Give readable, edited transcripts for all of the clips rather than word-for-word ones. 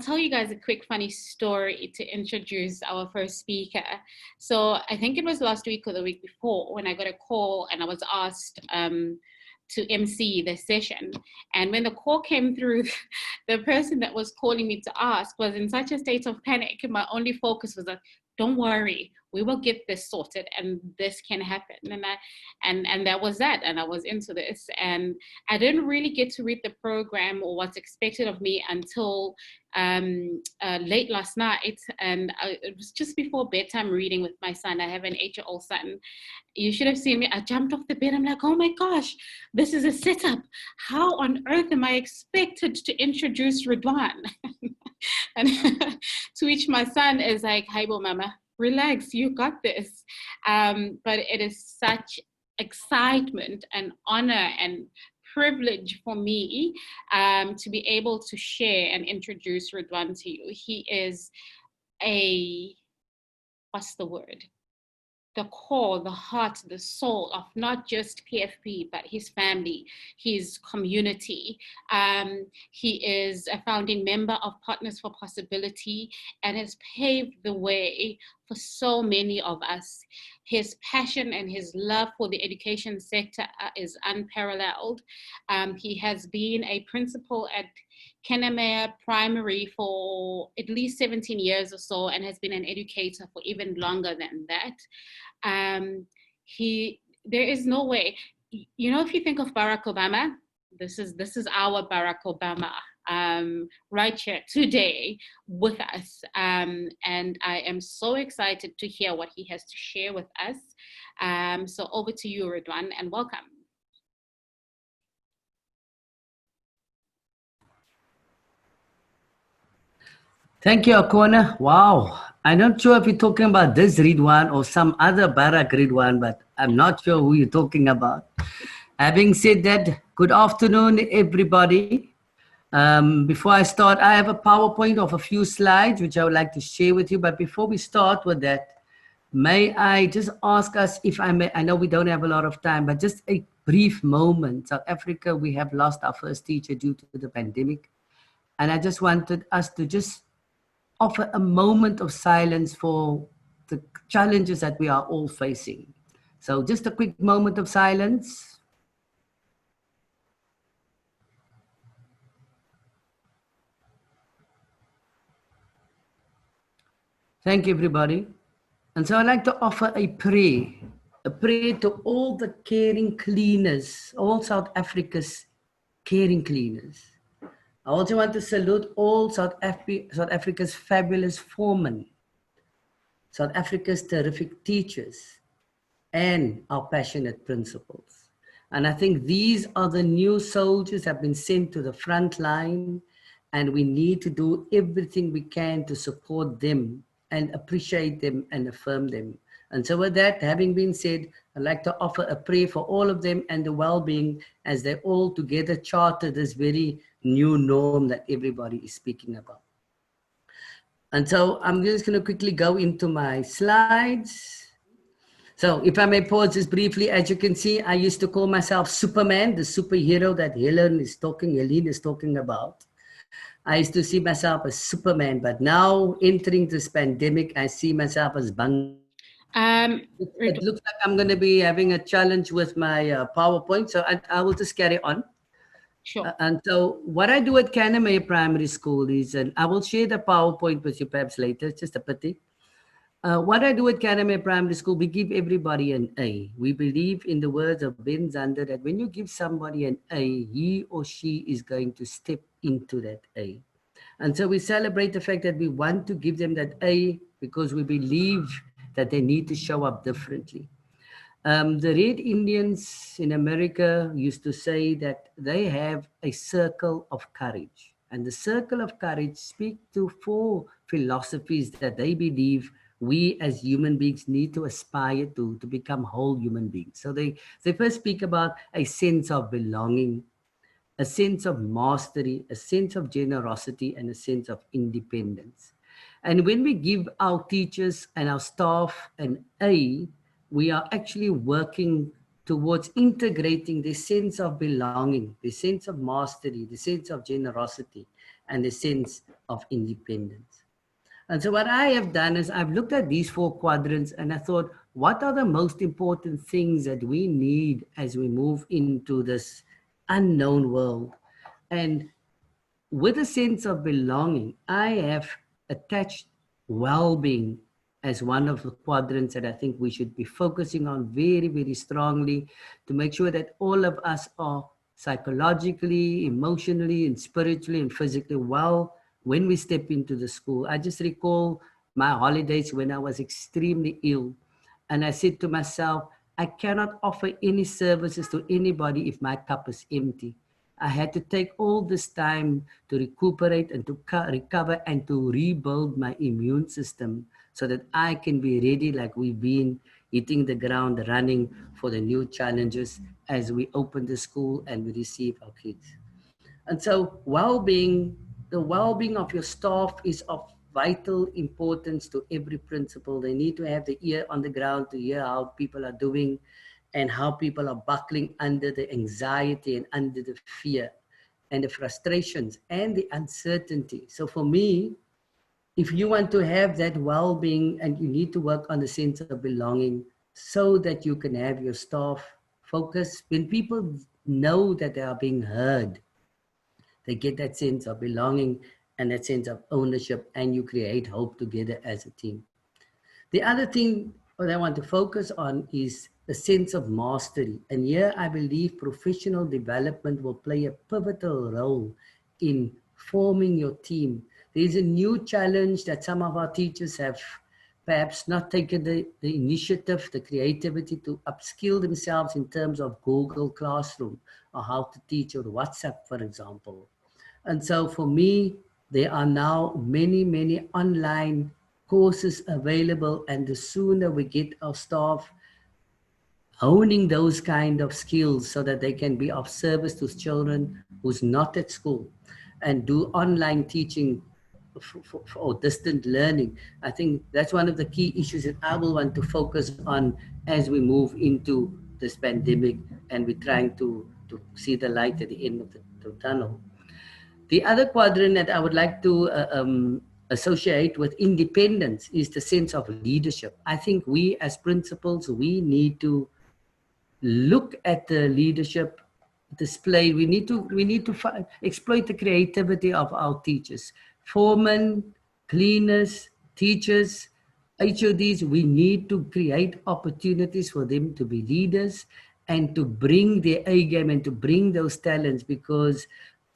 tell you guys a quick funny story to introduce our first speaker. So I think it was last week or the week before when I got a call and I was asked to MC the session. And when the call came through, the person that was calling me to ask was in such a state of panic. My only focus was like, don't worry, we will get this sorted and this can happen. And that was that. And I was into this. And I didn't really get to read the program or what's expected of me until late last night. And it was just before bedtime reading with my son. I have an 8-year-old son. You should have seen me. I jumped off the bed. I'm like, oh my gosh, this is a setup. How on earth am I expected to introduce Ridwan? And to which my son is like, Haibo mama, relax, you got this. But it is such excitement and honor and privilege for me to be able to share and introduce Ridwan to you. He is what's the word? The core, the heart, the soul of not just PFP, but his family, his community. He is a founding member of Partners for Possibility and has paved the way for so many of us. His passion and his love for the education sector is unparalleled. He has been a principal at Kennemer Primary for at least 17 years or so and has been an educator for even longer than that. There is no way, you know, if you think of Barack Obama, this is our Barack Obama right here today with us. And I am so excited to hear what he has to share with us. So over to you, Ridwan, and welcome. Thank you, Akona. Wow. I'm not sure if you're talking about this Ridwan or some other Barack Ridwan, but I'm not sure who you're talking about. Having said that, good afternoon, everybody. Before I start, I have a PowerPoint of a few slides, which I would like to share with you. But before we start with that, may I just ask us if I may, I know we don't have a lot of time, but just a brief moment. South Africa, we have lost our first teacher due to the pandemic. And I just wanted us to just offer a moment of silence for the challenges that we are all facing. So just a quick moment of silence. Thank you, everybody. And so I'd like to offer a prayer to all the caring cleaners, all South Africa's caring cleaners. I also want to salute all South Africa's fabulous foremen, South Africa's terrific teachers, and our passionate principals. And I think these are the new soldiers that have been sent to the front line, and we need to do everything we can to support them and appreciate them and affirm them. And so with that having been said, I'd like to offer a prayer for all of them and the well-being as they all together charter this very new norm that everybody is speaking about. And so I'm just going to quickly go into my slides. So if I may pause just briefly, as you can see, I used to call myself Superman, the superhero that Helene is talking about. I used to see myself as Superman, but now entering this pandemic, I see myself as Bang. It looks like I'm going to be having a challenge with my PowerPoint, so I will just carry on. Sure. And so what I do at Kennemer Primary School is, and I will share the PowerPoint with you perhaps later, it's just a pity. What I do at Kennemer Primary School, we give everybody an A. We believe in the words of Ben Zander that when you give somebody an A, he or she is going to step into that A. And so we celebrate the fact that we want to give them that A because we believe that they need to show up differently. The Red Indians in America used to say that they have a circle of courage. And the circle of courage speaks to 4 philosophies that they believe we as human beings need to aspire to become whole human beings. So they first speak about a sense of belonging, a sense of mastery, a sense of generosity, and a sense of independence. And when we give our teachers and our staff an A, we are actually working towards integrating the sense of belonging, the sense of mastery, the sense of generosity, and the sense of independence. And so what I have done is I've looked at these 4 quadrants and I thought, what are the most important things that we need as we move into this unknown world? And with a sense of belonging, I have attached well-being as one of the quadrants that I think we should be focusing on very, very strongly to make sure that all of us are psychologically, emotionally, and spiritually and physically well when we step into the school. I just recall my holidays when I was extremely ill. And I said to myself, I cannot offer any services to anybody if my cup is empty. I had to take all this time to recuperate and to recover and to rebuild my immune system so that I can be ready like we've been hitting the ground running for the new challenges as we open the school and we receive our kids. And so well-being, the well-being of your staff is of vital importance to every principal. They need to have the ear on the ground to hear how people are doing and how people are buckling under the anxiety and under the fear and the frustrations and the uncertainty. So for me, if you want to have that well-being, and you need to work on the sense of belonging so that you can have your staff focus. When people know that they are being heard, they get that sense of belonging and that sense of ownership, and you create hope together as a team. The other thing that I want to focus on is a sense of mastery. And here I believe professional development will play a pivotal role in forming your team. There's a new challenge that some of our teachers have perhaps not taken the initiative, the creativity to upskill themselves in terms of Google Classroom or how to teach or WhatsApp, for example. And so for me, there are now many, many online courses available, and the sooner we get our staff honing those kind of skills so that they can be of service to children who's not at school and do online teaching or distant learning. I think that's one of the key issues that I will want to focus on as we move into this pandemic and we're trying to see the light at the end of the tunnel. The other quadrant that I would like to associate with independence is the sense of leadership. I think we as principals, we need to look at the leadership display. We need to exploit the creativity of our teachers, foremen, cleaners, teachers, HODs. We need to create opportunities for them to be leaders and to bring their A game and to bring those talents, because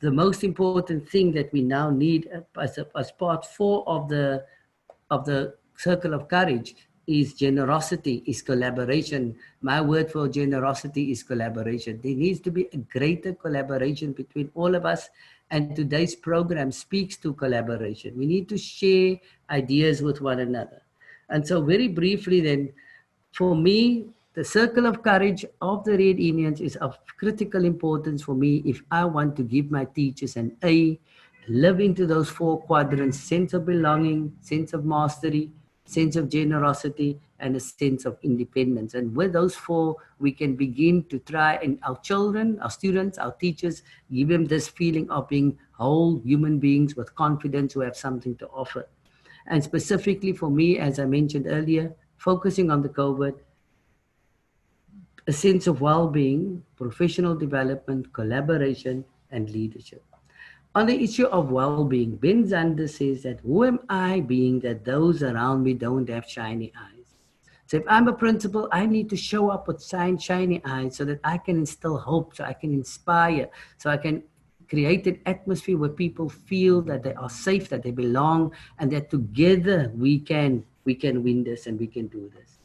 the most important thing that we now need as part 4 of the circle of courage is generosity, is collaboration. My word for generosity is collaboration. There needs to be a greater collaboration between all of us, and today's program speaks to collaboration. We need to share ideas with one another. And so very briefly then, for me, the circle of courage of the Red Indians is of critical importance for me if I want to give my teachers an A, live into those 4 quadrants: sense of belonging, sense of mastery, sense of generosity, and a sense of independence. And with those 4, we can begin to try, and our children, our students, our teachers, give them this feeling of being whole human beings with confidence who have something to offer. And specifically for me, as I mentioned earlier, focusing on the COVID, a sense of well-being, professional development, collaboration, and leadership. On the issue of well-being, Ben Zander says that who am I being that those around me don't have shiny eyes? So if I'm a principal, I need to show up with shiny eyes so that I can instill hope, so I can inspire, so I can create an atmosphere where people feel that they are safe, that they belong, and that together we can win this and we can do this.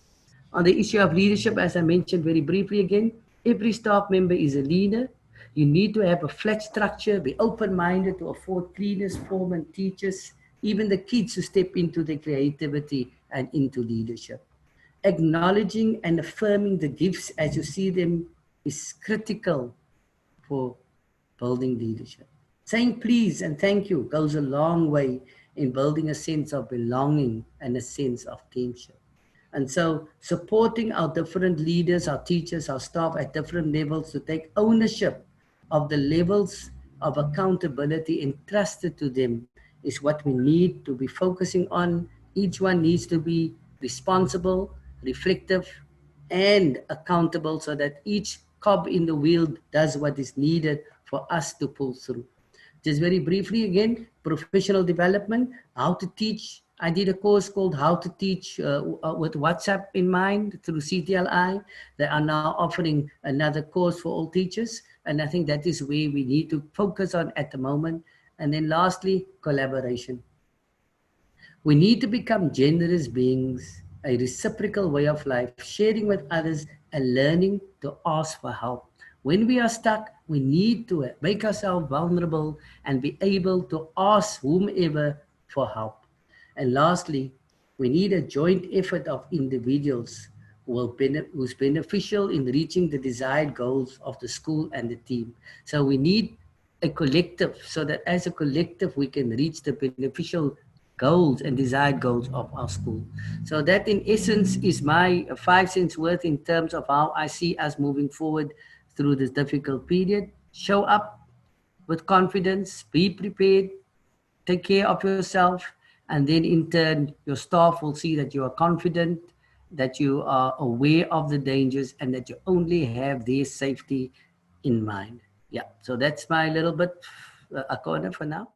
On the issue of leadership, as I mentioned very briefly again, every staff member is a leader. You need to have a flat structure, be open-minded to afford cleaners, foremen, teachers, even the kids who step into their creativity and into leadership. Acknowledging and affirming the gifts as you see them is critical for building leadership. Saying please and thank you goes a long way in building a sense of belonging and a sense of kinship. And so supporting our different leaders, our teachers, our staff at different levels to take ownership of the levels of accountability entrusted to them is what we need to be focusing on. Each one needs to be responsible, reflective, and accountable so that each cog in the wheel does what is needed for us to pull through. Just very briefly again, professional development, how to teach. I did a course called How to Teach with WhatsApp in mind through CTLI. They are now offering another course for all teachers. And I think that is where we need to focus on at the moment. And then lastly, collaboration. We need to become generous beings, a reciprocal way of life, sharing with others and learning to ask for help. When we are stuck, we need to make ourselves vulnerable and be able to ask whomever for help. And lastly, we need a joint effort of individuals who's beneficial in reaching the desired goals of the school and the team. So we need a collective so that as a collective we can reach the beneficial goals and desired goals of our school. So that in essence is my 5 cents worth in terms of how I see us moving forward through this difficult period. Show up with confidence, be prepared, take care of yourself, and then in turn your staff will see that you are confident, that you are aware of the dangers, and that you only have their safety in mind. Yeah, so that's my little bit, Akona, for now.